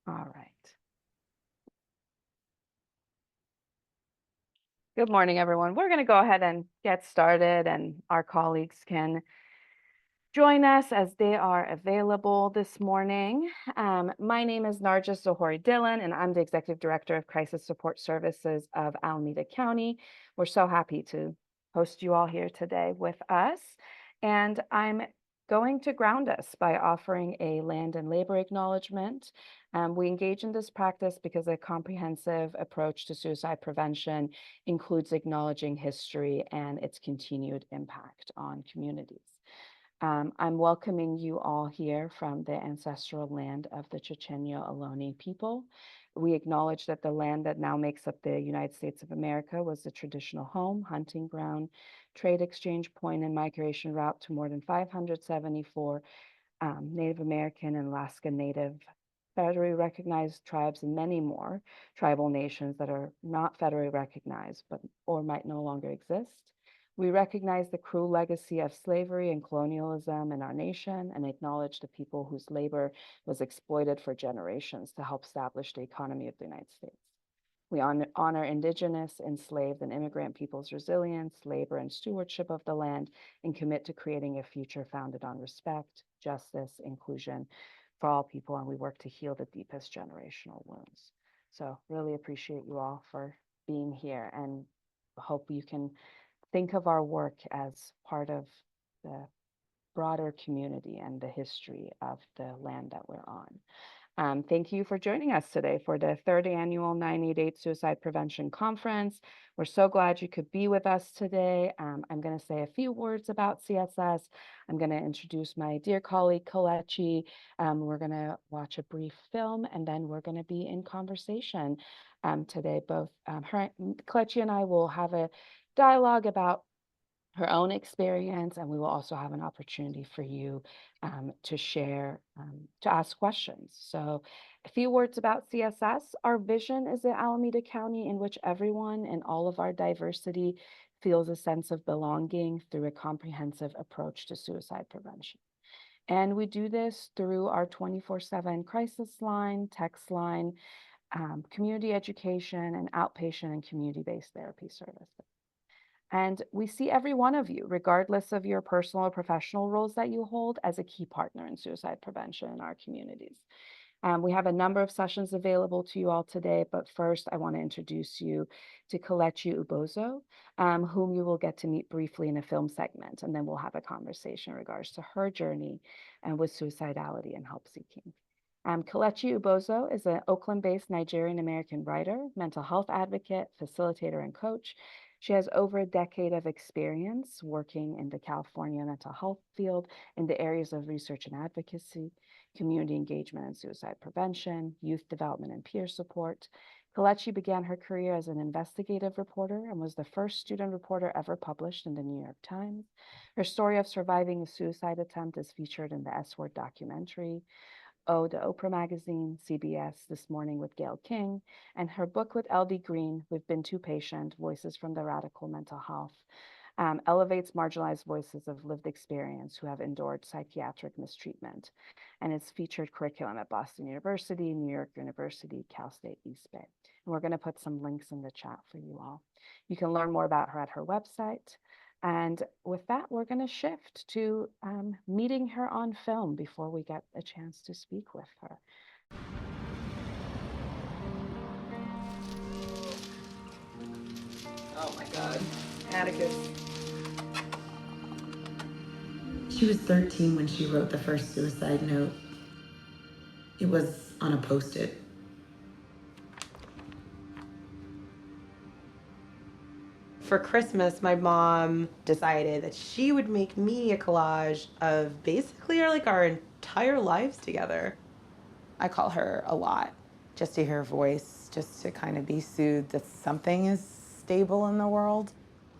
All right. Good morning, everyone. We're going to go ahead and get started, and our colleagues can join us as they are available this morning. My name is Narja Zohori Dillon, and I'm the Executive Director of Crisis Support Services of Alameda County. We're so happy to host you all here today with us. And I'm going to ground us by offering a land and labor acknowledgement. We engage in this practice because a comprehensive approach to suicide prevention includes acknowledging history and its continued impact on communities. I'm welcoming you all here from the ancestral land of the Chochenyo Ohlone people. We acknowledge that the land that now makes up the United States of America was the traditional home, hunting ground, trade exchange point, and migration route to more than 574 Native American and Alaska Native federally recognized tribes and many more tribal nations that are not federally recognized or might no longer exist. We recognize the cruel legacy of slavery and colonialism in our nation and acknowledge the people whose labor was exploited for generations to help establish the economy of the United States. We honor Indigenous, enslaved, and immigrant peoples' resilience, labor, and stewardship of the land, and commit to creating a future founded on respect, justice, inclusion for all people, and we work to heal the deepest generational wounds. So really appreciate you all for being here, and hope you can think of our work as part of the broader community and the history of the land that we're on. Thank you for joining us today for the third annual 988 Suicide Prevention Conference. We're so glad you could be with us today. I'm going to say a few words about CSS. I'm going to introduce my dear colleague, Kelechi. We're going to watch a brief film, and then we're going to be in conversation today. Both Kelechi and I will have a dialogue about her own experience, and we will also have an opportunity for you to share, to ask questions. So a few words about CSS. Our vision is an Alameda County in which everyone and all of our diversity feels a sense of belonging through a comprehensive approach to suicide prevention. And we do this through our 24/7 crisis line, text line, community education, and outpatient and community-based therapy services. And we see every one of you, regardless of your personal or professional roles that you hold, as a key partner in suicide prevention in our communities. We have a number of sessions available to you all today, but first I want to introduce you to Kelechi Ubozoh, whom you will get to meet briefly in a film segment, and then we'll have a conversation in regards to her journey with suicidality and help seeking. Kelechi Ubozoh is an Oakland-based Nigerian-American writer, mental health advocate, facilitator, and coach. She has over a decade of experience working in the California mental health field in the areas of research and advocacy, community engagement and suicide prevention, youth development and peer support. Kelechi began her career as an investigative reporter and was the first student reporter ever published in the New York Times. Her story of surviving a suicide attempt is featured in the S-Word documentary, the Oprah magazine, CBS This Morning with Gayle King, and her book with LD Green, We've Been Too Patient, Voices from the Radical Mental Health, elevates marginalized voices of lived experience who have endured psychiatric mistreatment. And it's featured curriculum at Boston University, New York University, Cal State East Bay. And we're going to put some links in the chat for you all. You can learn more about her at her website. And with that, we're going to shift to meeting her on film before we get a chance to speak with her. Oh my God, Atticus. She was 13 when she wrote the first suicide note. It was on a Post-it. For Christmas, my mom decided that she would make me a collage of basically our entire lives together. I call her a lot, just to hear her voice, just to kind of be soothed that something is stable in the world.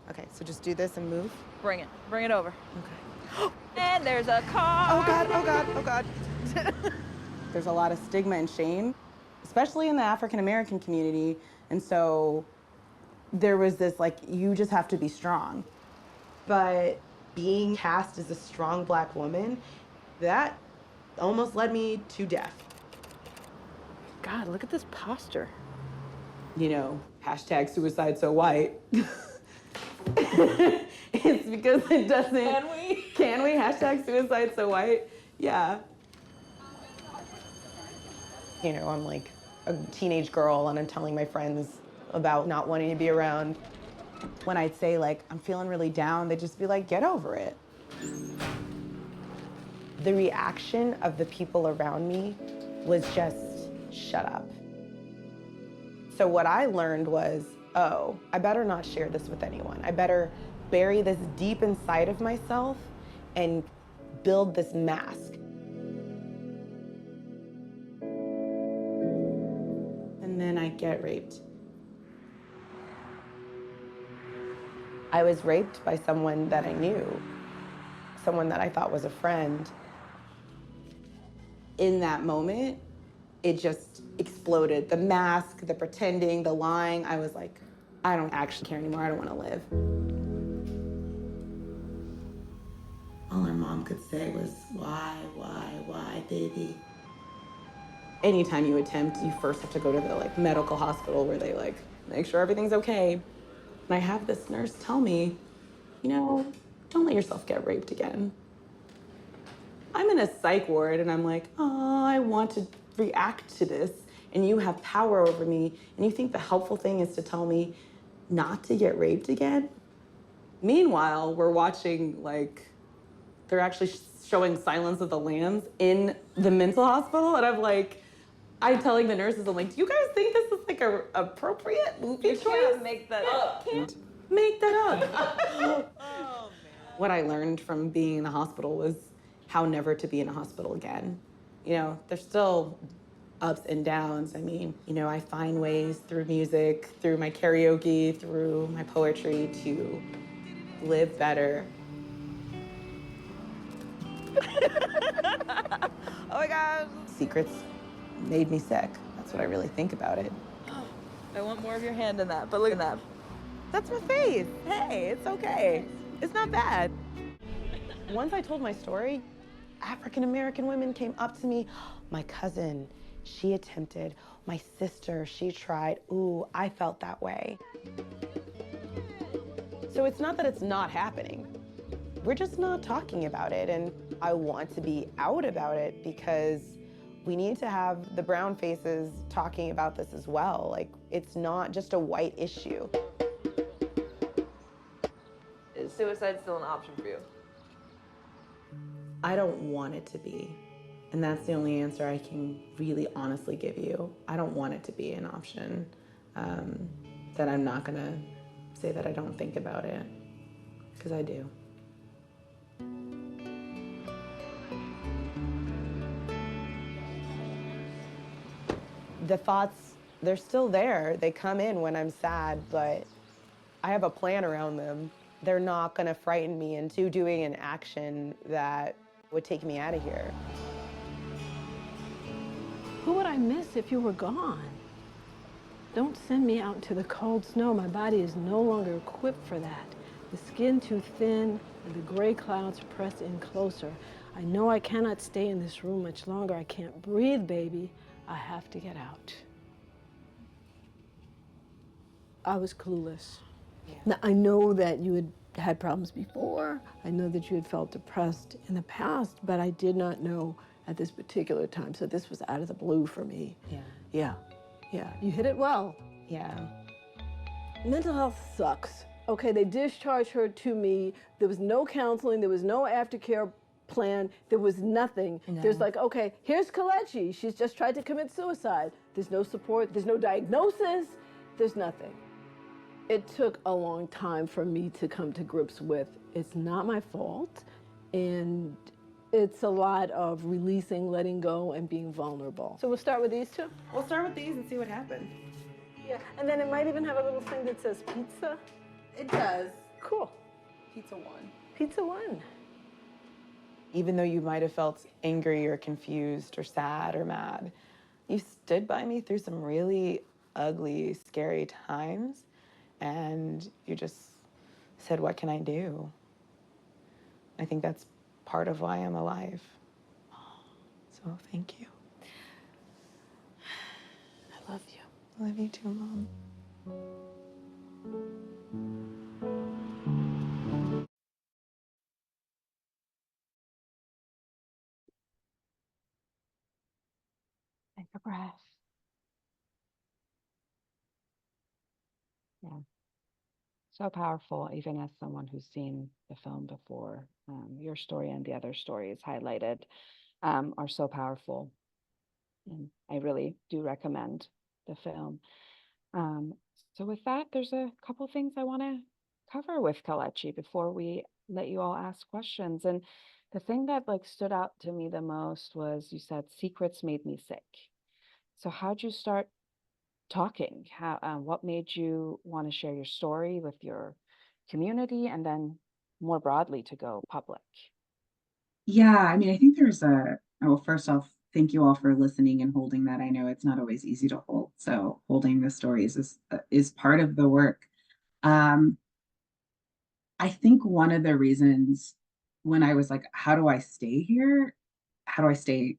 Okay, so just do this and move. Bring it over. Okay. And there's a car. Oh God, oh God, oh God. There's a lot of stigma and shame, especially in the African-American community. And so there was this, you just have to be strong. But being cast as a strong Black woman, that almost led me to death. God, look at this posture. You know, hashtag suicide so white. It's because it doesn't. Can we? Can we? Hashtag suicide so white. Yeah. You know, I'm like a teenage girl and I'm telling my friends about not wanting to be around. When I'd say, like, I'm feeling really down, they'd just be like, get over it. The reaction of the people around me was just, shut up. So what I learned was, oh, I better not share this with anyone. I better bury this deep inside of myself and build this mask. And then I get raped. I was raped by someone that I knew, someone that I thought was a friend. In that moment, it just exploded. The mask, the pretending, the lying. I was like, I don't actually care anymore. I don't want to live. All her mom could say was, why, baby? Anytime you attempt, you first have to go to the like medical hospital where they like make sure everything's okay. And I have this nurse tell me, you know, don't let yourself get raped again. I'm in a psych ward and I'm like, oh, I want to react to this. And you have power over me. And you think the helpful thing is to tell me not to get raped again? Meanwhile, we're watching, like, they're actually showing Silence of the Lambs in the mental hospital. And I'm telling the nurses, I'm like, do you guys think this is like a appropriate movie choice? Can't make that up. Can't make that up. Oh, man. What I learned from being in the hospital was how never to be in a hospital again. You know, there's still ups and downs. I mean, you know, I find ways through music, through my karaoke, through my poetry to live better. Oh my gosh. Secrets made me sick. That's what I really think about it. I want more of your hand in that, but look at that. That's my face. Hey, it's okay. It's not bad. Once I told my story, African-American women came up to me. My cousin, she attempted. My sister, she tried. Ooh, I felt that way. So it's not that it's not happening. We're just not talking about it. And I want to be out about it because we need to have the brown faces talking about this as well. Like, it's not just a white issue. Is suicide still an option for you? I don't want it to be. And that's the only answer I can really honestly give you. I don't want it to be an option. That I'm not gonna say that I don't think about it, because I do. The thoughts, they're still there. They come in when I'm sad, but I have a plan around them. They're not gonna frighten me into doing an action that would take me out of here. Who would I miss if you were gone? Don't send me out into the cold snow. My body is no longer equipped for that. The skin too thin and the gray clouds press in closer. I know I cannot stay in this room much longer. I can't breathe, baby. I have to get out. I was clueless. Yeah. Now, I know that you had problems before. I know that you had felt depressed in the past, but I did not know at this particular time. So this was out of the blue for me. Yeah. Yeah. You hit it well. Yeah. Mental health sucks. Okay, they discharged her to me. There was no counseling. There was no aftercare plan. There was nothing. No. There's like, okay, here's Kelechi. She's just tried to commit suicide. There's no support. There's no diagnosis. There's nothing. It took a long time for me to come to grips with it's not my fault, and it's a lot of releasing, letting go, and being vulnerable. So we'll start with these two? We'll start with these and see what happens. Yeah, and then it might even have a little thing that says pizza. It does. Cool. Pizza one. Pizza one. Even though you might have felt angry or confused or sad or mad, you stood by me through some really ugly, scary times, and you just said, what can I do? I think that's part of why I'm alive. So thank you. Me too, Mom. Take a breath. Yeah. So powerful, even as someone who's seen the film before. Your story and the other stories highlighted are so powerful. And I really do recommend the film. Um, so with that, there's a couple things I want to cover with Kelechi before we let you all ask questions. And the thing that like stood out to me the most was you said secrets made me sick. So how'd you start talking? What made you want to share your story with your community and then more broadly to go public? Yeah, I mean, I think well, first off, thank you all for listening and holding that. I know it's not always easy to hold. So holding the stories is part of the work. Um, I think one of the reasons when I was like, how do I stay here? How do I stay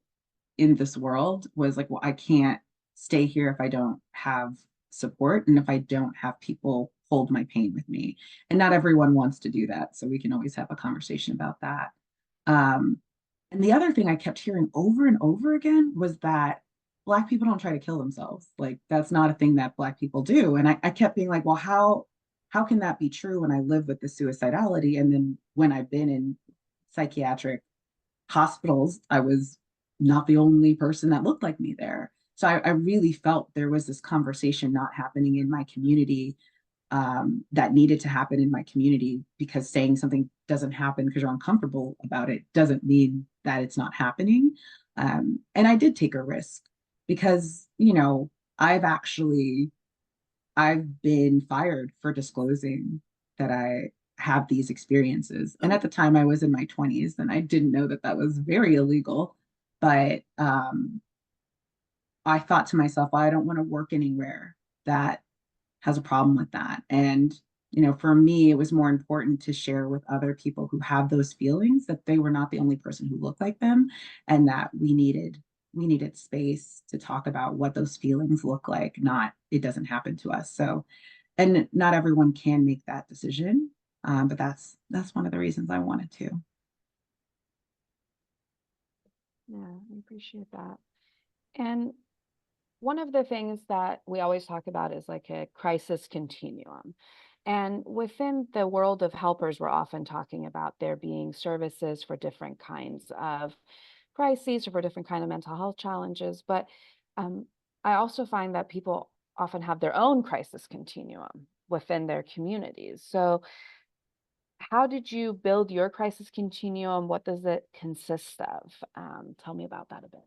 in this world was like, well, I can't stay here if I don't have support and if I don't have people hold my pain with me. And not everyone wants to do that. So we can always have a conversation about that. Um, and the other thing I kept hearing over and over again was that Black people don't try to kill themselves. Like that's not a thing that Black people do. And I kept being like, well, how can that be true when I live with the suicidality? And then when I've been in psychiatric hospitals, I was not the only person that looked like me there. So I really felt there was this conversation not happening in my community that needed to happen in my community, because saying something doesn't happen because you're uncomfortable about it doesn't mean that it's not happening. And I did take a risk because, you know, I've been fired for disclosing that I have these experiences. And at the time I was in my 20s and I didn't know that that was very illegal. But I thought to myself, well, I don't want to work anywhere that has a problem with that. And, you know, for me, it was more important to share with other people who have those feelings that they were not the only person who looked like them, and that we needed space to talk about what those feelings look like, not it doesn't happen to us. So, and not everyone can make that decision. But that's one of the reasons I wanted to. Yeah, I appreciate that. And one of the things that we always talk about is like a crisis continuum. And within the world of helpers, we're often talking about there being services for different kinds of crises or for different kind of mental health challenges. But um, I also find that people often have their own crisis continuum within their communities. So how did you build your crisis continuum? What does it consist of? Tell me about that a bit.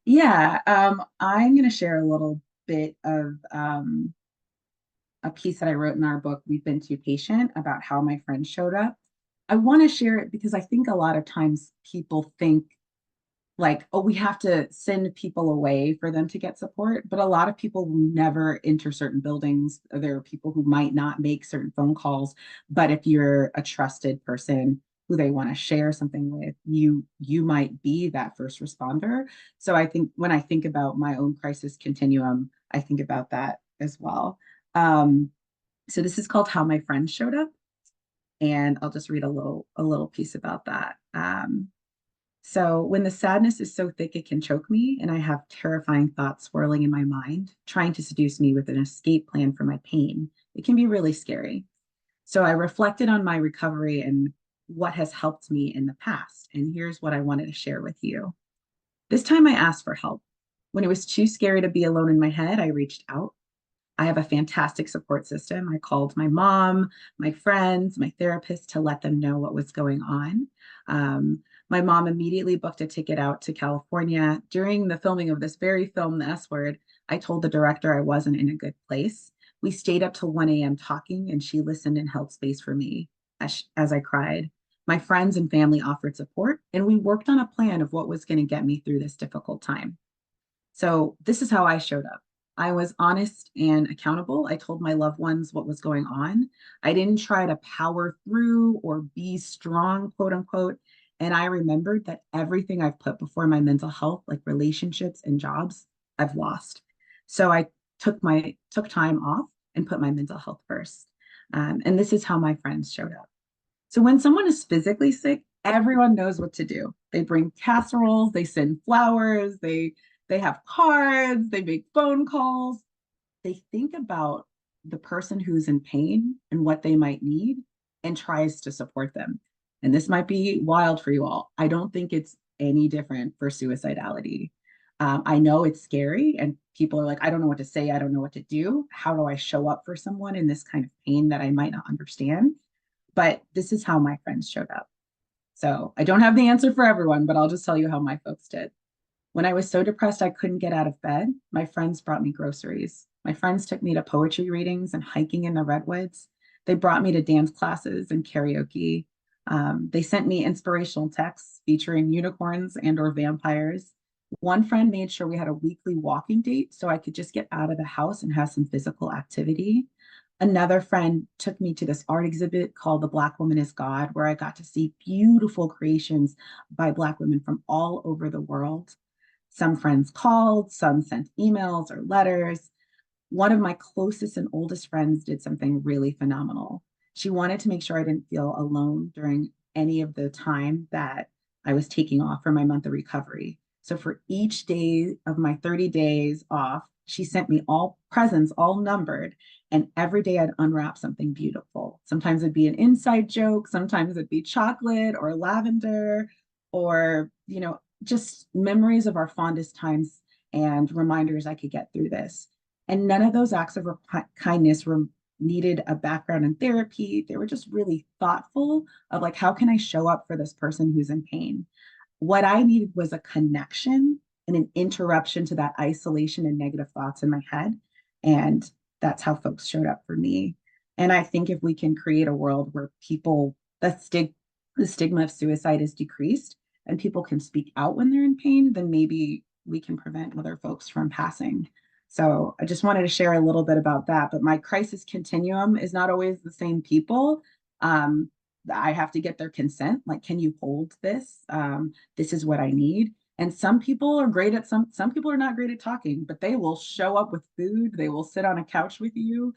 Yeah, I'm going to share a little bit of a piece that I wrote in our book, We've Been Too Patient, about how my friend showed up. I want to share it because I think a lot of times people think like, oh, we have to send people away for them to get support. But a lot of people will never enter certain buildings. There are people who might not make certain phone calls. But if you're a trusted person who they want to share something with, you might be that first responder. So I think when I think about my own crisis continuum, I think about that as well. Um, so this is called How My Friend Showed Up. And I'll just read a little piece about that. So when the sadness is so thick it can choke me, and I have terrifying thoughts swirling in my mind, trying to seduce me with an escape plan for my pain, it can be really scary. So I reflected on my recovery and what has helped me in the past. And here's what I wanted to share with you. This time I asked for help. When it was too scary to be alone in my head, I reached out. I have a fantastic support system. I called my mom, my friends, my therapist to let them know what was going on. My mom immediately booked a ticket out to California. During the filming of this very film, The S Word, I told the director I wasn't in a good place. We stayed up till 1 a.m. talking, and she listened and held space for me as I cried. My friends and family offered support, and we worked on a plan of what was going to get me through this difficult time. So this is how I showed up. I was honest and accountable. I told my loved ones what was going on. I didn't try to power through or be strong, quote unquote. And I remembered that everything I've put before my mental health, like relationships and jobs, I've lost. So I took time off and put my mental health first. And this is how my friends showed up. So when someone is physically sick, everyone knows what to do. They bring casseroles, they send flowers, they have cards, they make phone calls. They think about the person who's in pain and what they might need and tries to support them. And this might be wild for you all. I don't think it's any different for suicidality. I know it's scary and people are like, I don't know what to say. I don't know what to do. How do I show up for someone in this kind of pain that I might not understand? But this is how my friends showed up. So I don't have the answer for everyone, but I'll just tell you how my folks did. When I was so depressed I couldn't get out of bed, my friends brought me groceries. My friends took me to poetry readings and hiking in the redwoods. They brought me to dance classes and karaoke. They sent me inspirational texts featuring unicorns and or vampires. One friend made sure we had a weekly walking date so I could just get out of the house and have some physical activity. Another friend took me to this art exhibit called The Black Woman is God, where I got to see beautiful creations by Black women from all over the world. Some friends called, some sent emails or letters. One of my closest and oldest friends did something really phenomenal. She wanted to make sure I didn't feel alone during any of the time that I was taking off for my month of recovery. So for each day of my 30 days off, she sent me all presents, all numbered. And every day I'd unwrap something beautiful. Sometimes it'd be an inside joke, sometimes it'd be chocolate or lavender, or, just memories of our fondest times and reminders I could get through this. And none of those acts of kindness needed a background in therapy. They were just really thoughtful of like, how can I show up for this person who's in pain? What I needed was a connection and an interruption to that isolation and negative thoughts in my head. And that's how folks showed up for me. And I think if we can create a world where the stigma of suicide is decreased and people can speak out when they're in pain, then maybe we can prevent other folks from passing. So I just wanted to share a little bit about that. But my crisis continuum is not always the same people. I have to get their consent. Like, can you hold this? This is what I need. And some people are great at some people are not great at talking, but they will show up with food. They will sit on a couch with you.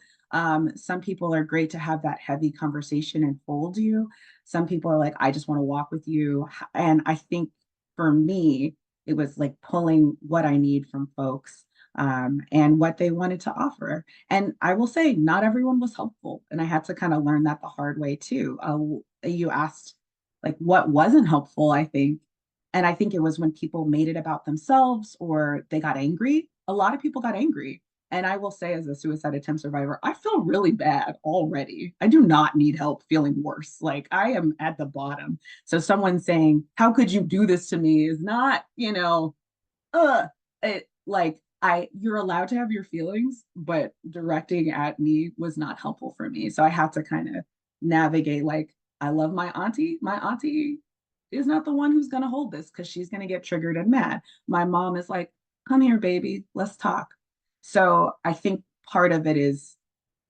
Some people are great to have that heavy conversation and hold you. Some people are like, I just want to walk with you. And I think for me, it was like pulling what I need from folks and what they wanted to offer. And I will say, not everyone was helpful. And I had to kind of learn that the hard way too. You asked like what wasn't helpful, I think. And I think it was when people made it about themselves or they got angry. A lot of people got angry. And I will say, as a suicide attempt survivor, I feel really bad already. I do not need help feeling worse. Like I am at the bottom. So someone saying, how could you do this to me is not, you're allowed to have your feelings, but directing at me was not helpful for me. So I had to kind of navigate like, I love my auntie. My auntie is not the one who's going to hold this because she's going to get triggered and mad. My mom is like, come here, baby, let's talk. So I think part of it is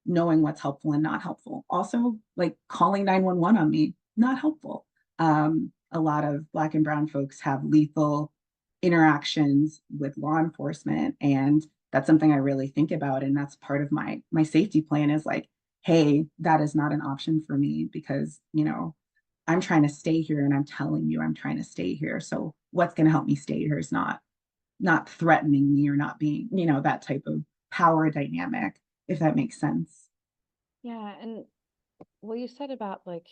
knowing what's helpful and not helpful. Also, like calling 911 on me, not helpful. A lot of Black and Brown folks have lethal interactions with law enforcement, and that's something I really think about. And that's part of my safety plan is like, hey, that is not an option for me because, I'm trying to stay here and I'm telling you I'm trying to stay here. So what's going to help me stay here is not threatening me or not being, that type of power dynamic, if that makes sense. Yeah, and what you said about like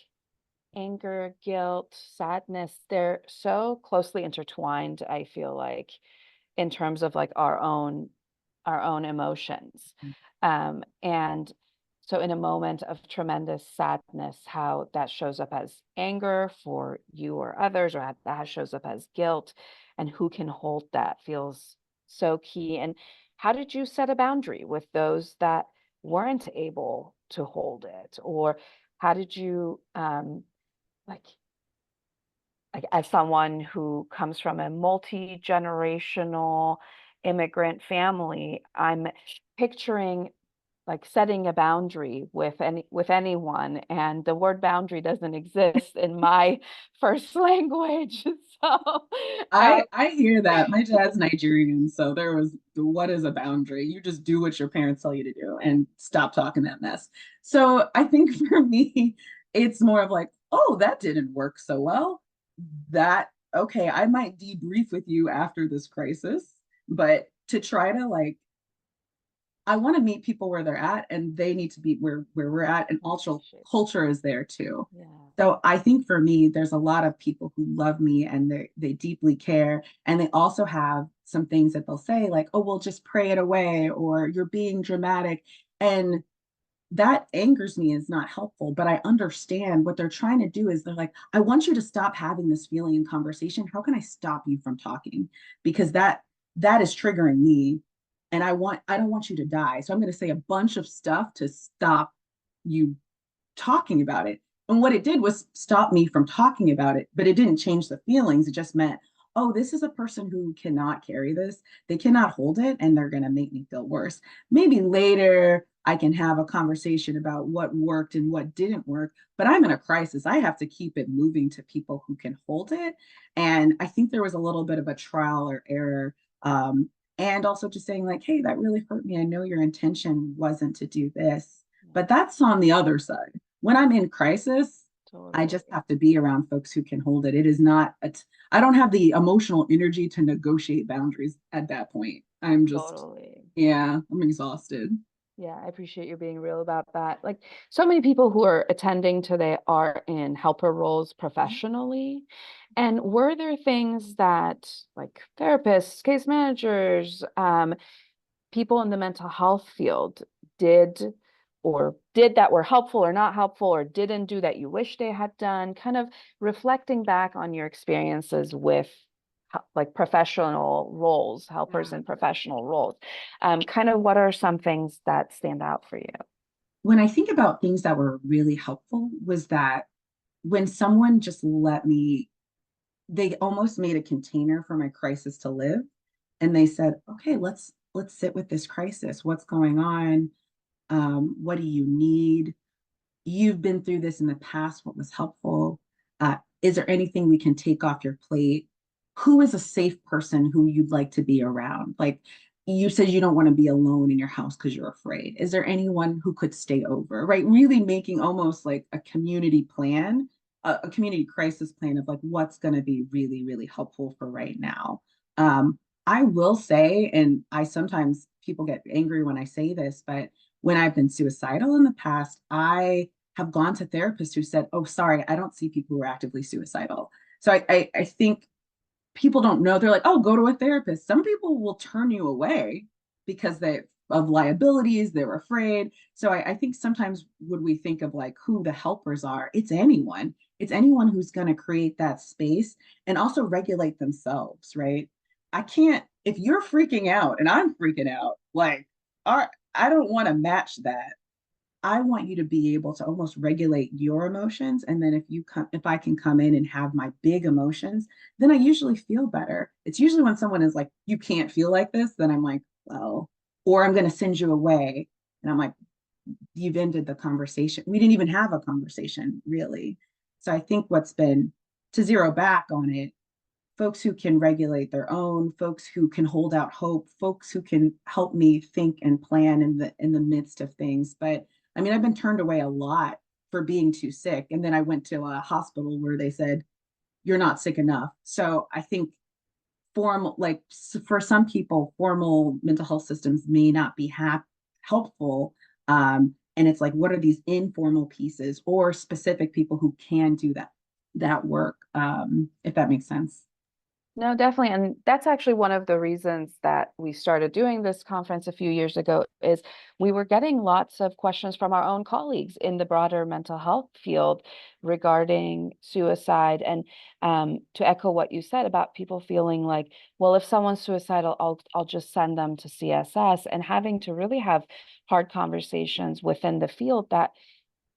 anger, guilt, sadness, they're so closely intertwined, I feel like, in terms of like our own emotions. And so in a moment of tremendous sadness, how that shows up as anger for you or others, or that shows up as guilt, and who can hold that feels so key. And how did you set a boundary with those that weren't able to hold it? Or how did you like as someone who comes from a multi-generational immigrant family, I'm picturing like setting a boundary with anyone, and the word boundary doesn't exist in my first language. So I hear that. My dad's Nigerian, so there was what is a boundary? You just do what your parents tell you to do and stop talking that mess. So I think for me, it's more of like, oh, that didn't work so well. That okay, I might debrief with you after this crisis, but to try to like I want to meet people where they're at and they need to be where we're at, and also culture is there too. yeah. So I think for me, there's a lot of people who love me and they deeply care. And they also have some things that they'll say, like, oh, we'll just pray it away, or you're being dramatic. And that angers me, is not helpful. But I understand what they're trying to do is they're like, I want you to stop having this feeling in conversation. How can I stop you from talking? Because that is triggering me. And I don't want you to die. So I'm going to say a bunch of stuff to stop you talking about it. And what it did was stop me from talking about it, but it didn't change the feelings. It just meant, oh, this is a person who cannot carry this. They cannot hold it, and they're going to make me feel worse. Maybe later I can have a conversation about what worked and what didn't work, but I'm in a crisis. I have to keep it moving to people who can hold it. And I think there was a little bit of a trial or error. And also just saying, like, hey, that really hurt me. I know your intention wasn't to do this, but that's on the other side. When I'm in crisis, I just have to be around folks who can hold it. It is not, I don't have the emotional energy to negotiate boundaries at that point. I'm just, yeah, I'm exhausted. Yeah, I appreciate you being real about that. Like, so many people who are attending today are in helper roles professionally. And were there things that, like, therapists, case managers, people in the mental health field did that were helpful or not helpful, or didn't do that you wish they had done? Kind of reflecting back on your experiences with like professional roles, helpers in professional roles. Kind of what are some things that stand out for you? When I think about things that were really helpful, was that when someone just let me, they almost made a container for my crisis to live. And they said, okay, let's sit with this crisis. What's going on? What do you need? You've been through this in the past. What was helpful? Is there anything we can take off your plate? Who is a safe person who you'd like to be around? Like, you said you don't want to be alone in your house because you're afraid. Is there anyone who could stay over? Right? Really making almost like a community plan, a community crisis plan of like what's going to be really, really helpful for right now. I will say, and I sometimes people get angry when I say this, but when I've been suicidal in the past, I have gone to therapists who said, oh, sorry, I don't see people who are actively suicidal. So I think people don't know. They're like, oh, go to a therapist. Some people will turn you away because they of liabilities, they're afraid. So I think sometimes when we think of like who the helpers are, it's anyone. It's anyone who's going to create that space and also regulate themselves, right? I can't, if you're freaking out and I'm freaking out, like, I don't want to match that. I want you to be able to almost regulate your emotions. And then if I can come in and have my big emotions, then I usually feel better. It's usually when someone is like, you can't feel like this, then I'm like, well, or I'm going to send you away. And I'm like, you've ended the conversation. We didn't even have a conversation, really. So I think what's been, to zero back on it, folks who can regulate their own, folks who can hold out hope, folks who can help me think and plan in the midst of things. But I mean, I've been turned away a lot for being too sick. And then I went to a hospital where they said, you're not sick enough. So I think formal, like for some people, formal mental health systems may not be helpful. And it's like, what are these informal pieces or specific people who can do that work, if that makes sense. No, definitely. And that's actually one of the reasons that we started doing this conference a few years ago, is we were getting lots of questions from our own colleagues in the broader mental health field regarding suicide. And to echo what you said about people feeling like, well, if someone's suicidal, I'll just send them to CSS, and having to really have hard conversations within the field that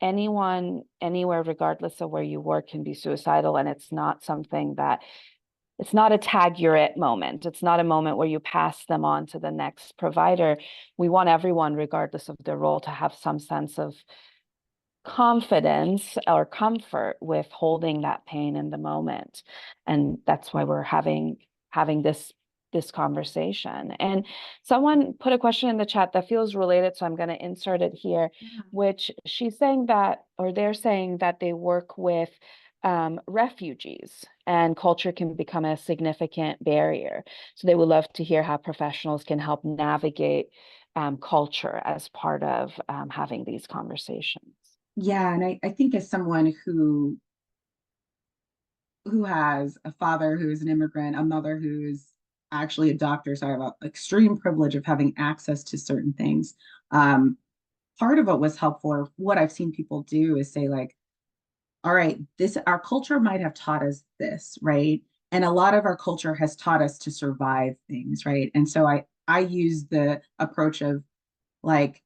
anyone, anywhere, regardless of where you work, can be suicidal. And it's not something that it's not a tag you're it moment. It's not a moment where you pass them on to the next provider. We want everyone, regardless of their role, to have some sense of confidence or comfort with holding that pain in the moment. And that's why we're having this conversation. And someone put a question in the chat that feels related, so I'm going to insert it here, which she's saying that, or they're saying that they work with refugees, and culture can become a significant barrier. So they would love to hear how professionals can help navigate culture as part of having these conversations. Yeah, and I think as someone who has a father who's an immigrant, a mother who's actually a doctor, so I have an extreme privilege of having access to certain things. Part of what was helpful, or what I've seen people do, is say like, all right, this, our culture might have taught us this, right? And a lot of our culture has taught us to survive things, right? And so I use the approach of like,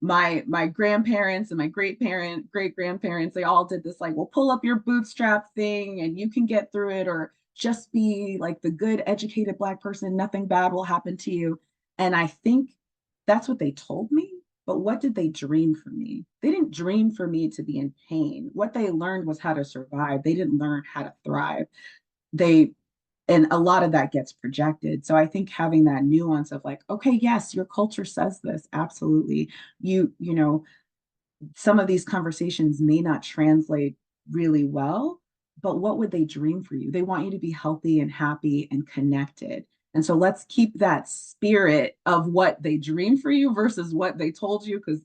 my grandparents and my great grandparents, they all did this like, well, pull up your bootstrap thing and you can get through it, or just be like the good educated Black person, nothing bad will happen to you. And I think that's what they told me, but what did they dream for me? They didn't dream for me to be in pain. What they learned was how to survive. They didn't learn how to thrive. They And a lot of that gets projected. So I think having that nuance of like, okay, yes, your culture says this, absolutely. You know, some of these conversations may not translate really well, but what would they dream for you? They want you to be healthy and happy and connected. And so let's keep that spirit of what they dream for you versus what they told you, because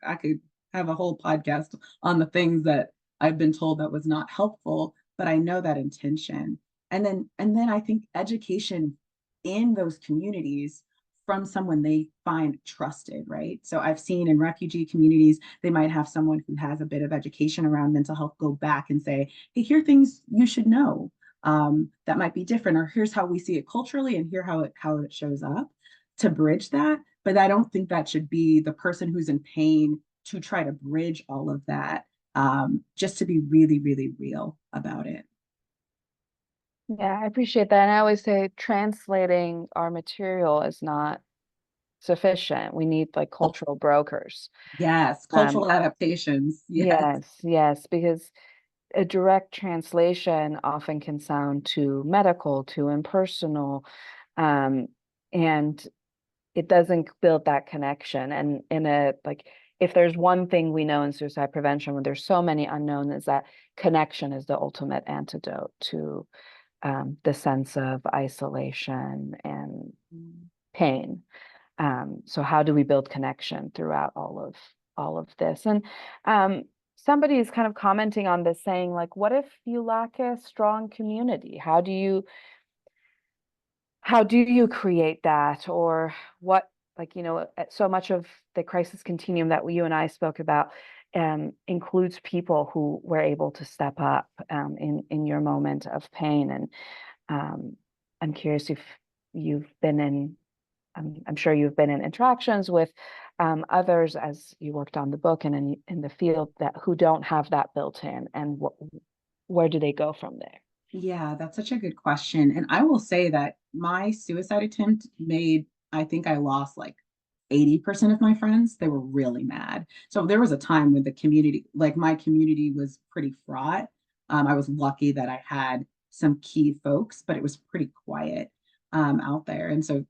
I could have a whole podcast on the things that I've been told that was not helpful, but I know that intention. And then I think education in those communities from someone they find trusted, right? So I've seen in refugee communities, they might have someone who has a bit of education around mental health go back and say, hey, here are things you should know that might be different, or here's how we see it culturally, and here how it shows up, to bridge that. But I don't think that should be the person who's in pain to try to bridge all of that, just to be really, really real about it. Yeah, I appreciate that. And I always say translating our material is not sufficient. We need like cultural brokers. Yes, Um, cultural adaptations. Yes. yes, because a direct translation often can sound too medical, too impersonal, um, and it doesn't build that connection. And in a like, if there's one thing we know in suicide prevention, when there's so many unknowns, is that connection is the ultimate antidote to the sense of isolation and pain. So how do we build connection throughout all of this? And somebody is kind of commenting on this, saying like, what if you lack a strong community? How do you create that? Or what, like, so much of the crisis continuum that you and I spoke about includes people who were able to step up in your moment of pain. And I'm curious if you've been in, I'm sure you've been in interactions with others as you worked on the book and in the field that who don't have that built in, and where do they go from there? Yeah, that's such a good question. And I will say that my suicide attempt made, I think I lost like 80% of my friends. They were really mad. So there was a time when the community, like my community was pretty fraught. I was lucky that I had some key folks, but it was pretty quiet out there. And so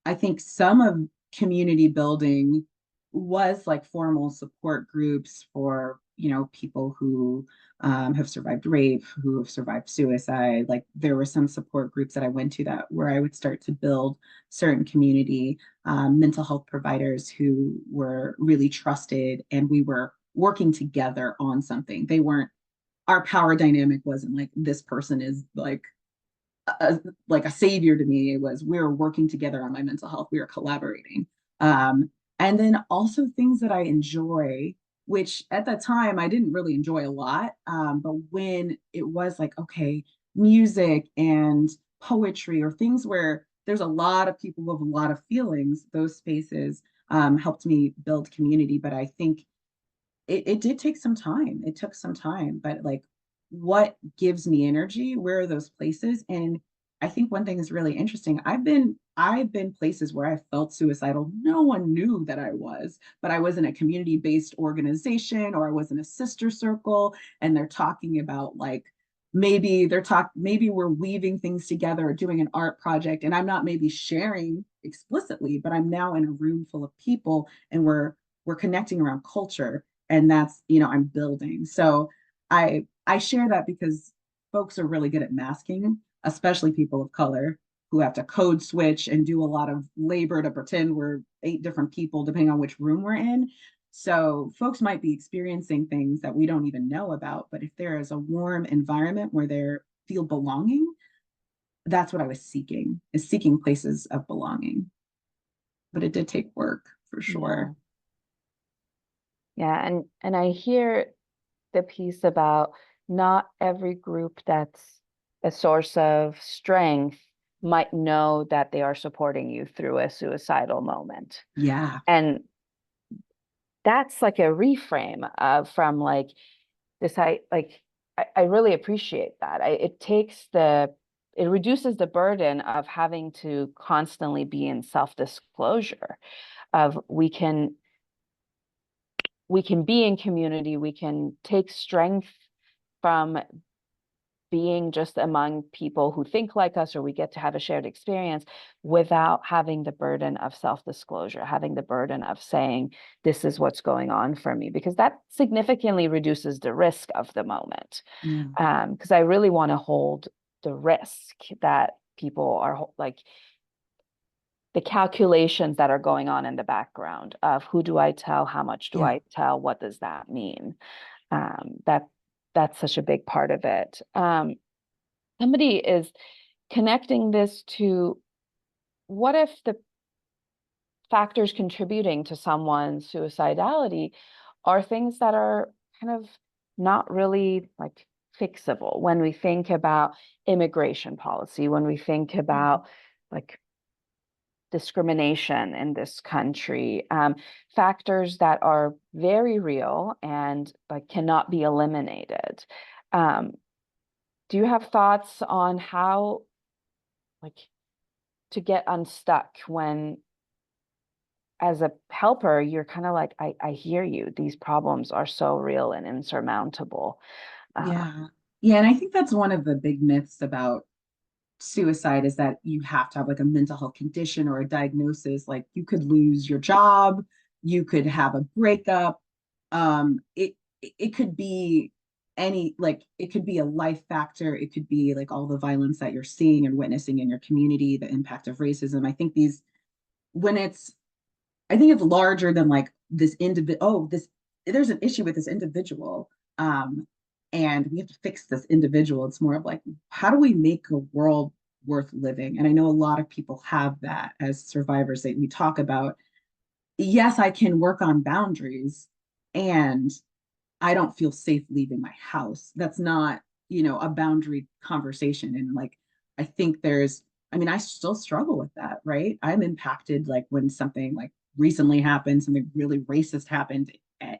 I think some of community building was like formal support groups for, people who have survived rape, who have survived suicide. Like there were some support groups that I went to that where I would start to build certain community mental health providers who were really trusted, and we were working together on something. They weren't, our power dynamic wasn't like this person is like a savior to me. It was, we were working together on my mental health. We were collaborating. And then also things that I enjoy, which at that time I didn't really enjoy a lot. But when it was like, okay, music and poetry, or things where there's a lot of people with a lot of feelings, those spaces helped me build community. But I think it did take some time. It took some time, but like what gives me energy? Where are those places? And I think one thing is really interesting. I've been places where I felt suicidal. No one knew that I was, but I was in a community-based organization, or I was in a sister circle, and they're talking about like, maybe we're weaving things together or doing an art project, and I'm not maybe sharing explicitly, but I'm now in a room full of people, and we're connecting around culture, and that's, I'm building. So I share that because folks are really good at masking, especially people of color who have to code switch and do a lot of labor to pretend we're 8 different people, depending on which room we're in. So folks might be experiencing things that we don't even know about, but if there is a warm environment where they feel belonging, that's what I was seeking, is seeking places of belonging. But it did take work for sure. Yeah, and I hear the piece about not every group that's a source of strength might know that they are supporting you through a suicidal moment. Yeah. And that's like a reframe of from like this, I really appreciate that. It reduces the burden of having to constantly be in self-disclosure of we can be in community, we can take strength from being just among people who think like us, or we get to have a shared experience without having the burden of self-disclosure, having the burden of saying, this is what's going on for me, because that significantly reduces the risk of the moment. Yeah. Because I really want to hold the risk that people are like, the calculations that are going on in the background of who do I tell, how much do Yeah. I tell, what does that mean? That's such a big part of it. Somebody is connecting this to what if the factors contributing to someone's suicidality are things that are kind of not really like fixable when we think about immigration policy, when we think about like discrimination in this country, factors that are very real and like cannot be eliminated. Do you have thoughts on how like to get unstuck when as a helper you're kind of like, I hear you, these problems are so real and insurmountable? Yeah. Yeah. And I think that's one of the big myths about suicide, is that you have to have like a mental health condition or a diagnosis. Like you could lose your job, you could have a breakup. It could be it could be a life factor. It could be like all the violence that you're seeing and witnessing in your community, the impact of racism. When I think it's larger than like this individual. Oh, there's an issue with this individual, and we have to fix this individual. It's more of like, how do we make a world worth living? And I know a lot of people have that as survivors that we talk about. Yes, I can work on boundaries, and I don't feel safe leaving my house. That's not, a boundary conversation. And like, I think I still struggle with that, right? I'm impacted like when something like recently happened, something really racist happened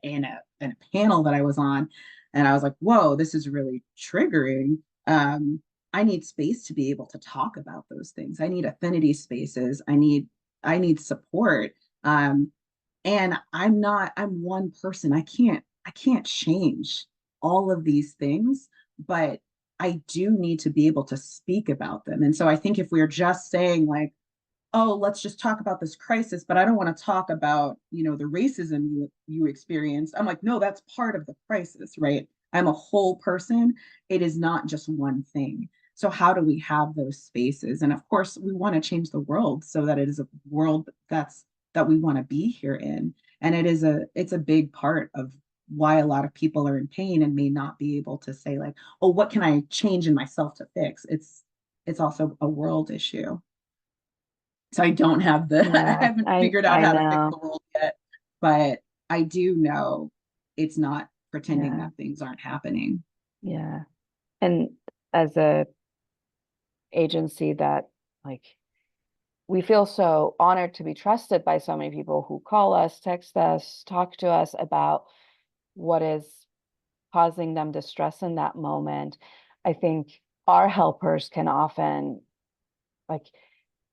in a panel that I was on. And I was like, whoa, this is really triggering. I need space to be able to talk about those things. I need affinity spaces. I need support. And I'm one person. I can't change all of these things, but I do need to be able to speak about them. And so I think if we're just saying like, oh, let's just talk about this crisis, but I don't want to talk about, the racism you experienced. I'm like, no, that's part of the crisis, right? I'm a whole person. It is not just one thing. So how do we have those spaces? And of course, we want to change the world so that it is a world that we want to be here in. And it's a big part of why a lot of people are in pain and may not be able to say like, oh, what can I change in myself to fix? It's also a world issue. So I don't have I Yeah, haven't I figured out I how to fix know. the world yet, but I do know it's not pretending Yeah, that things aren't happening. yeah. And as a agency that like we feel so honored to be trusted by so many people who call us, text us, talk to us about what is causing them distress in that moment, I think our helpers can often like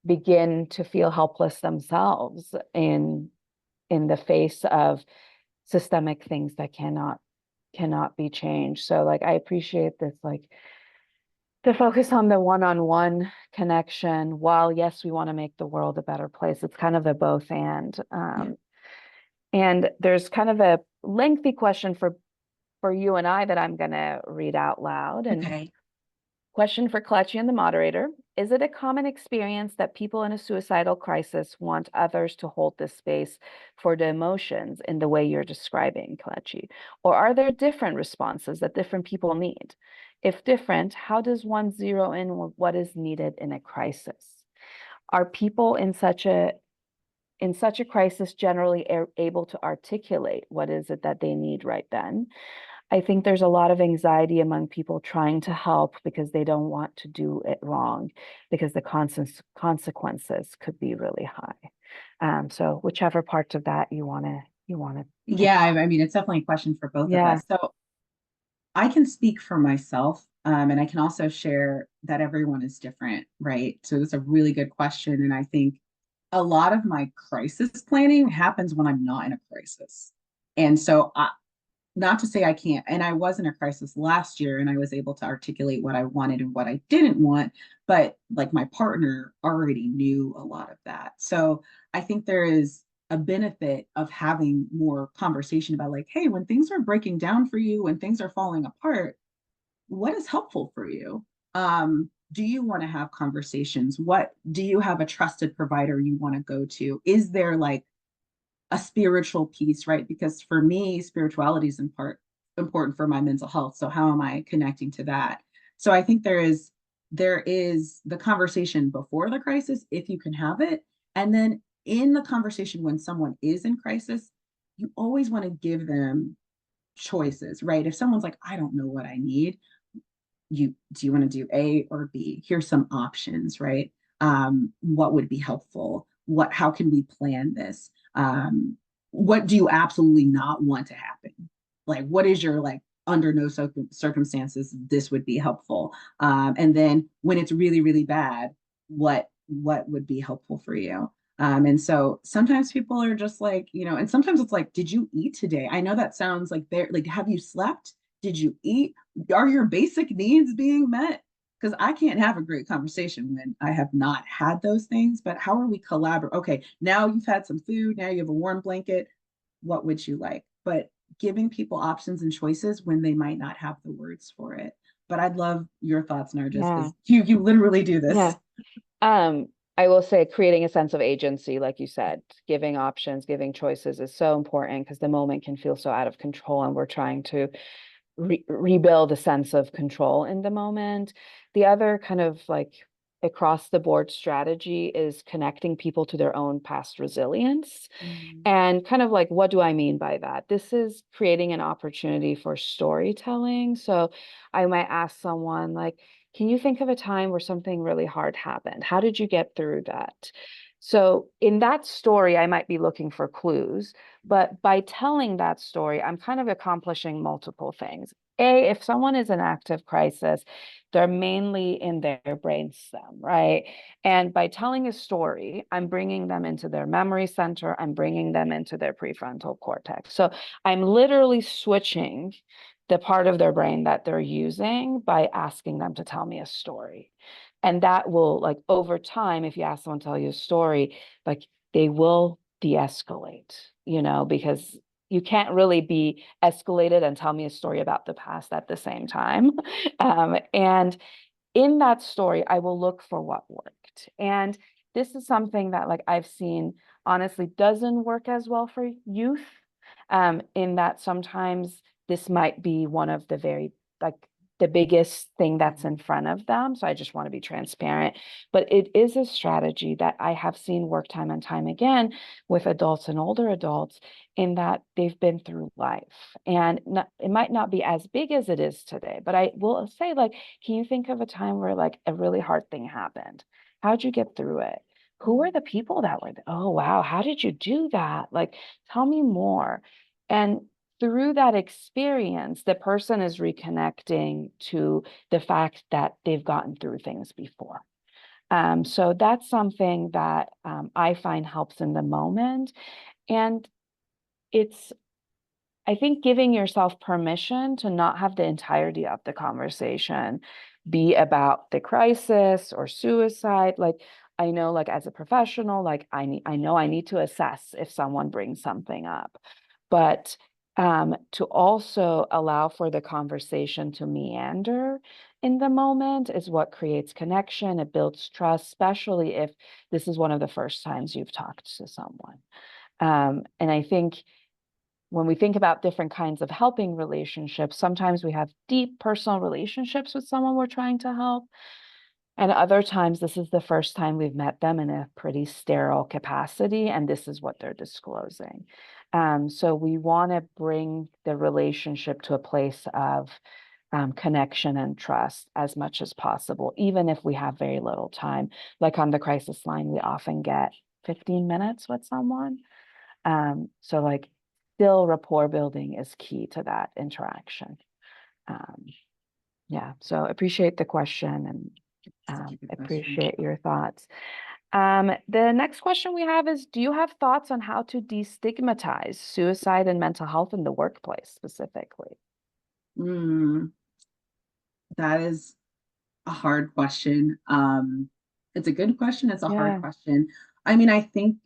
begin to feel helpless themselves in the face of systemic things that cannot be changed. So like I appreciate this, like to focus on the one-on-one connection, while yes, we want to make the world a better place. It's kind of a both and there's kind of a lengthy question for you and I that I'm gonna read out loud. And Okay. question for Kelechi and the moderator: is it a common experience that people in a suicidal crisis want others to hold this space for the emotions in the way you're describing, Kelechi? Or are there different responses that different people need? If different, how does one zero in on what is needed in a crisis? Are people in such a crisis generally able to articulate what is it that they need right then? I think there's a lot of anxiety among people trying to help because they don't want to do it wrong, because the consequences could be really high. So whichever parts of that you want to. Yeah, I mean, it's definitely a question for both of Yeah. us. So I can speak for myself, and I can also share that everyone is different, right? So it's a really good question. And I think a lot of my crisis planning happens when I'm not in a crisis. And so not to say I can't, and I was in a crisis last year and I was able to articulate what I wanted and what I didn't want, but like my partner already knew a lot of that. So I think there is a benefit of having more conversation about like, hey, when things are breaking down for you, when things are falling apart, what is helpful for you? Do you want to have conversations? What do you have a trusted provider you want to go to? Is there like a spiritual piece, right? Because for me, spirituality is in part important for my mental health. So how am I connecting to that? So I think there is the conversation before the crisis, if you can have it. And then in the conversation when someone is in crisis, you always want to give them choices, right? If someone's like, I don't know what I need, do you want to do A or B? Here's some options, right? What would be helpful? How can we plan this? What do you absolutely not want to happen? Like, what is your like under no circumstances this would be helpful? And then when it's really, really bad, what would be helpful for you? And so sometimes people are just like, and sometimes it's like, did you eat today? I know that sounds like they're like, have you slept? Did you eat? Are your basic needs being met? Because I can't have a great conversation when I have not had those things. But how are we collaborating? Okay, now you've had some food, now you have a warm blanket. What would you like? But giving people options and choices when they might not have the words for it. But I'd love your thoughts, Nargis, because you literally do this. Yeah. I will say creating a sense of agency, like you said, giving options, giving choices is so important because the moment can feel so out of control and we're trying to rebuild a sense of control in the moment. The other kind of like across the board strategy is connecting people to their own past resilience. And kind of like, what do I mean by that? This is creating an opportunity for storytelling. So I might ask someone like, can you think of a time where something really hard happened? How did you get through that? So in that story, I might be looking for clues, but by telling that story, I'm kind of accomplishing multiple things. If someone is in active crisis, they're mainly in their brain stem, right? And by telling a story, I'm bringing them into their memory center. I'm bringing them into their prefrontal cortex. So I'm literally switching the part of their brain that they're using by asking them to tell me a story. And that will, like, over time, if you ask someone to tell you a story, like, they will de-escalate, because you can't really be escalated and tell me a story about the past at the same time. And in that story, I will look for what worked. And this is something that like I've seen honestly doesn't work as well for youth, in that sometimes this might be one of the very like the biggest thing that's in front of them. So I just want to be transparent. But it is a strategy that I have seen work time and time again with adults and older adults in that they've been through life. And it might not be as big as it is today, but I will say, like, can you think of a time where like a really hard thing happened? How'd you get through it? Who were the people that were, oh, wow, how did you do that? Like, tell me more. And through that experience, the person is reconnecting to the fact that they've gotten through things before. So that's something that I find helps in the moment. And it's, I think, giving yourself permission to not have the entirety of the conversation be about the crisis or suicide. Like, I know, like, as a professional, like, I know I need to assess if someone brings something up, but to also allow for the conversation to meander in the moment is what creates connection. It builds trust, especially if this is one of the first times you've talked to someone. And I think when we think about different kinds of helping relationships, sometimes we have deep personal relationships with someone we're trying to help. And other times, this is the first time we've met them in a pretty sterile capacity, and this is what they're disclosing. So we want to bring the relationship to a place of connection and trust as much as possible, even if we have very little time. Like on the crisis line, we often get 15 minutes with someone. So like, still rapport building is key to that interaction. Yeah, so appreciate the question and appreciate your thoughts. The next question we have is, do you have thoughts on how to destigmatize suicide and mental health in the workplace specifically? That is a hard question. It's a good question. It's a hard question. I mean, I think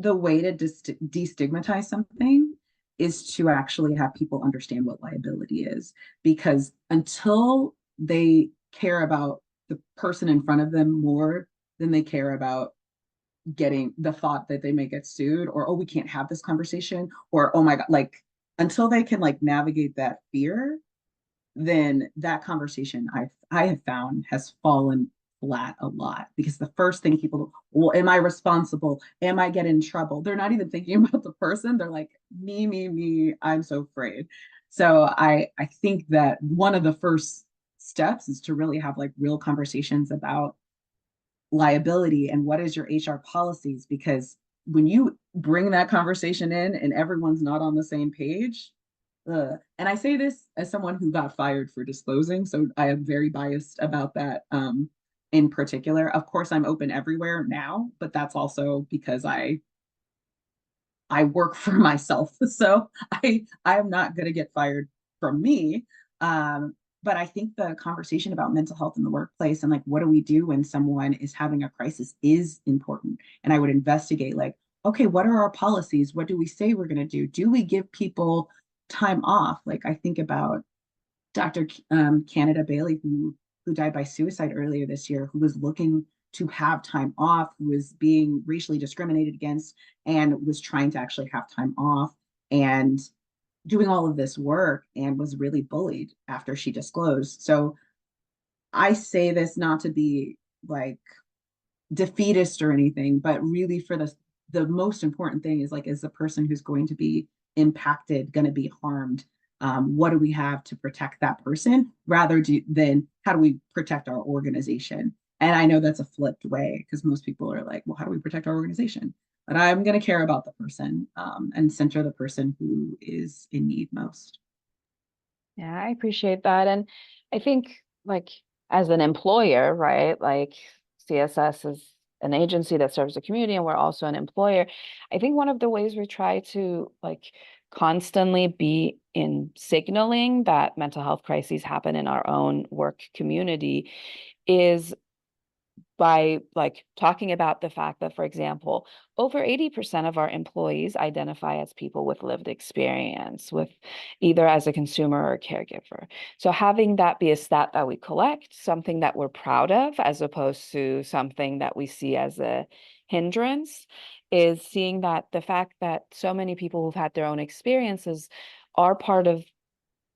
the way to destigmatize something is to actually have people understand what liability is, because until they care about the person in front of them more than they care about getting the thought that they may get sued, or, oh, we can't have this conversation, or, oh my God, like, until they can like navigate that fear, then that conversation I have found has fallen flat a lot, because the first thing people, well, am I responsible? Am I getting in trouble? They're not even thinking about the person. They're like, me, I'm so afraid. So I think that one of the first steps is to really have like real conversations about liability and what is your HR policies, because when you bring that conversation in and everyone's not on the same page, and I say this as someone who got fired for disclosing, so I am very biased about that in particular. Of course, I'm open everywhere now, but that's also because I work for myself. So I'm not going to get fired from me. But I think the conversation about mental health in the workplace and like, what do we do when someone is having a crisis is important. And I would investigate like, okay, what are our policies? What do we say we're going to do? Do we give people time off? Like, I think about Dr. Canada Bailey, who died by suicide earlier this year, who was looking to have time off, who was being racially discriminated against and was trying to actually have time off and doing all of this work, and was really bullied after she disclosed. So I say this not to be like defeatist or anything, but really for the most important thing is like, is the person who's going to be impacted going to be harmed? What do we have to protect that person rather than how do we protect our organization? And I know that's a flipped way, because most people are like, well, how do we protect our organization? But I'm going to care about the person and center the person who is in need most. Yeah, I appreciate that. And I think, like, as an employer, right, like CSS is an agency that serves the community, and we're also an employer. I think one of the ways we try to like constantly be in signaling that mental health crises happen in our own work community is by like talking about the fact that, for example, over 80% of our employees identify as people with lived experience, with either as a consumer or a caregiver. So having that be a stat that we collect, something that we're proud of, as opposed to something that we see as a hindrance, is seeing that the fact that so many people who've had their own experiences are part of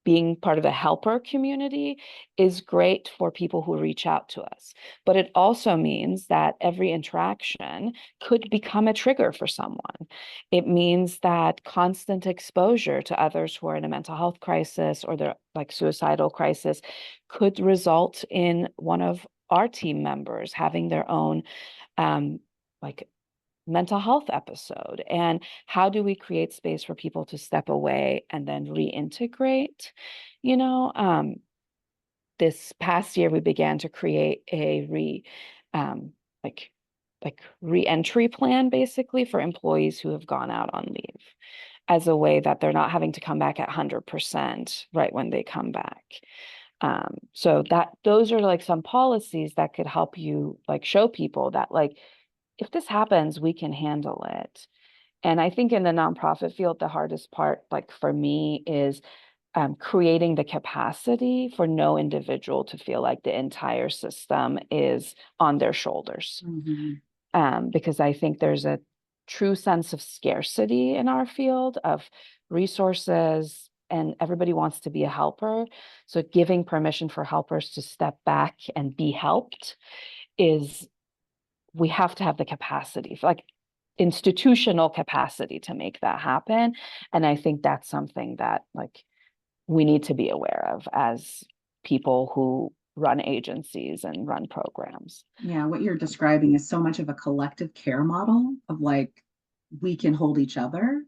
being part of the helper community is great for people who reach out to us. But it also means that every interaction could become a trigger for someone. It means that constant exposure to others who are in a mental health crisis or they're like suicidal crisis could result in one of our team members having their own like mental health episode, and how do we create space for people to step away and then reintegrate? You know, this past year we began to create a um, like re-entry plan basically for employees who have gone out on leave, as a way that they're not having to come back at 100% right when they come back. So that those are like some policies that could help you like show people that like, if this happens, we can handle it. And I think in the nonprofit field, the hardest part, like for me, is creating the capacity for no individual to feel like the entire system is on their shoulders. Because I think there's a true sense of scarcity in our field of resources, and everybody wants to be a helper. So giving permission for helpers to step back and be helped is, we have to have the capacity, for like institutional capacity, to make that happen. And I think that's something that like we need to be aware of as people who run agencies and run programs. Yeah, what you're describing is so much of a collective care model of like, we can hold each other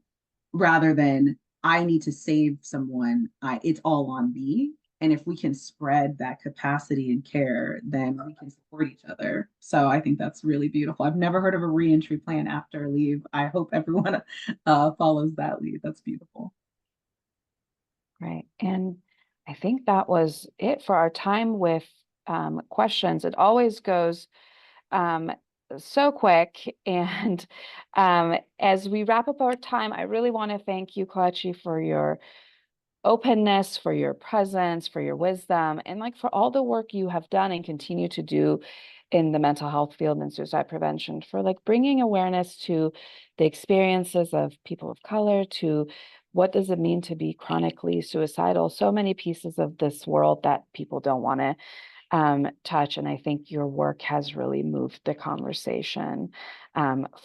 rather than I need to save someone. It's all on me. And if we can spread that capacity and care, then we can support each other. So I think that's really beautiful. I've never heard of a reentry plan after leave. I hope everyone follows that lead. That's beautiful. Right. And I think that was it for our time with questions. It always goes um, so quick. And as we wrap up our time, I really want to thank you, Kelechi, for your openness, for your presence, for your wisdom, and like for all the work you have done and continue to do in the mental health field and suicide prevention, for like bringing awareness to the experiences of people of color, to what does it mean to be chronically suicidal, so many pieces of this world that people don't want to touch. And I think your work has really moved the conversation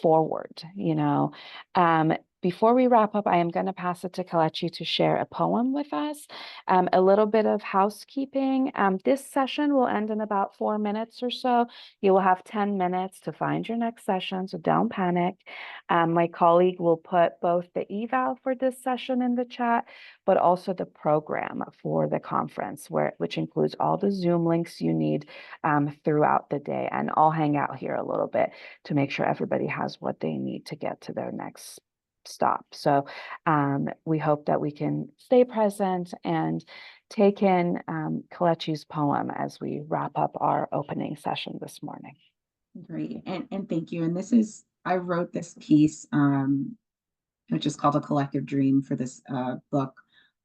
forward, you know. Before we wrap up, I am going to pass it to Kelechi to share a poem with us. A little bit of housekeeping. This session will end in about 4 minutes or so. You will have 10 minutes to find your next session, so don't panic. My colleague will put both the eval for this session in the chat, but also the program for the conference, which includes all the Zoom links you need throughout the day. And I'll hang out here a little bit to make sure everybody has what they need to get to their next stop. So we hope that we can stay present and take in Kelechi's poem as we wrap up our opening session this morning. Great. And thank you. And I wrote this piece, which is called A Collective Dream, for this book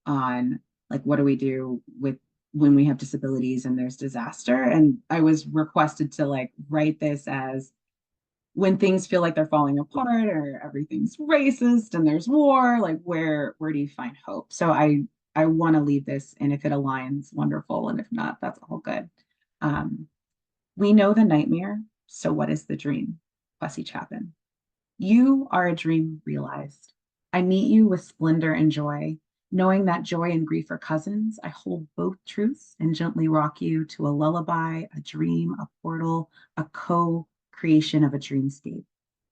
on like, what do we do with when we have disabilities and there's disaster? And I was requested to like write this as when things feel like they're falling apart or everything's racist and there's war, like where do you find hope? So I want to leave this, and if it aligns, wonderful. And if not, that's all good. We know the nightmare. So what is the dream? Plessy Chapin. You are a dream realized. I meet you with splendor and joy. Knowing that joy and grief are cousins, I hold both truths and gently rock you to a lullaby, a dream, a portal, a co-creation of a dreamscape.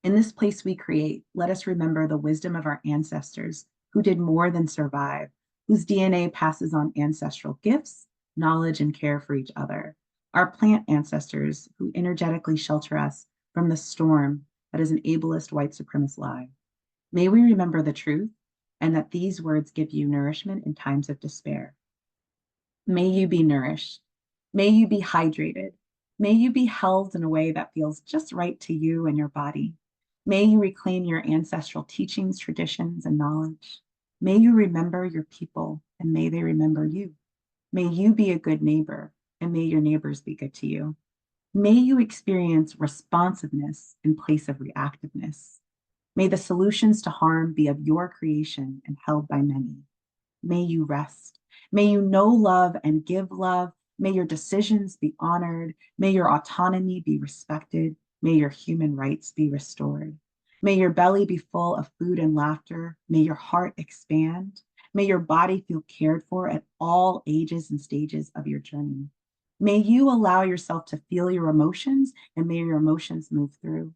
In this place we create, let us remember the wisdom of our ancestors who did more than survive, whose DNA passes on ancestral gifts, knowledge, and care for each other. Our plant ancestors who energetically shelter us from the storm that is an ableist white supremacist lie. May we remember the truth, and that these words give you nourishment in times of despair. May you be nourished. May you be hydrated. May you be held in a way that feels just right to you and your body. May you reclaim your ancestral teachings, traditions, and knowledge. May you remember your people, and may they remember you. May you be a good neighbor, and may your neighbors be good to you. May you experience responsiveness in place of reactiveness. May the solutions to harm be of your creation and held by many. May you rest. May you know love and give love. May your decisions be honored. May your autonomy be respected. May your human rights be restored. May your belly be full of food and laughter. May your heart expand. May your body feel cared for at all ages and stages of your journey. May you allow yourself to feel your emotions, and may your emotions move through.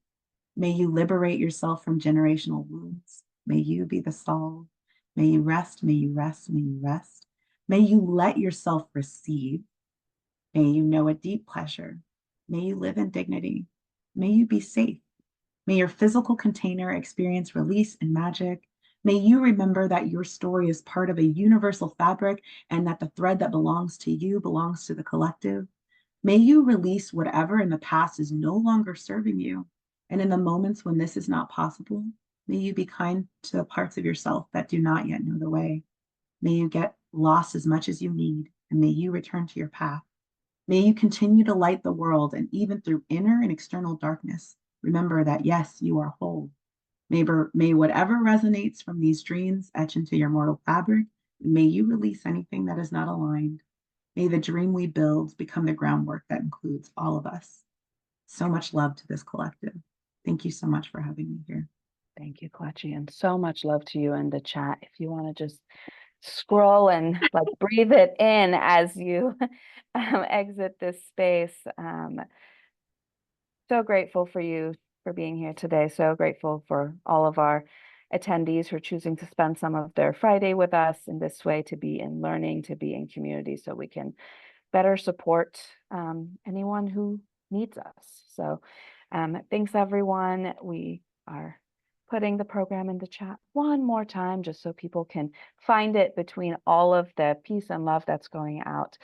May you liberate yourself from generational wounds. May you be the solve. May you rest, may you rest, may you rest. May you let yourself receive. May you know a deep pleasure. May you live in dignity. May you be safe. May your physical container experience release and magic. May you remember that your story is part of a universal fabric and that the thread that belongs to you belongs to the collective. May you release whatever in the past is no longer serving you. And in the moments when this is not possible, may you be kind to the parts of yourself that do not yet know the way. May you get lost as much as you need, and may you return to your path. May you continue to light the world, and even through inner and external darkness, remember that yes, you are whole. May whatever resonates from these dreams etch into your mortal fabric, and may you release anything that is not aligned. May the dream we build become the groundwork that includes all of us. So much love to this collective. Thank you so much for having me here. Thank you, Kelechi, and so much love to you in the chat. If you want to just scroll and like breathe it in as you exit this space. So grateful for you for being here today. So grateful for all of our attendees for choosing to spend some of their Friday with us in this way, to be in learning, to be in community, so we can better support anyone who needs us. So thanks, everyone. We are putting the program in the chat one more time, just so people can find it between all of the peace and love that's going out.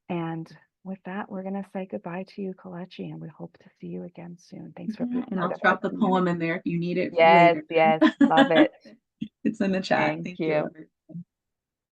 And with that, we're going to say goodbye to you, Kelechi, and we hope to see you again soon. Thanks for being And part I'll of our drop the community. poem in there if you need it Yes, later. yes, love it. It's in the chat. Thank Thank you. you.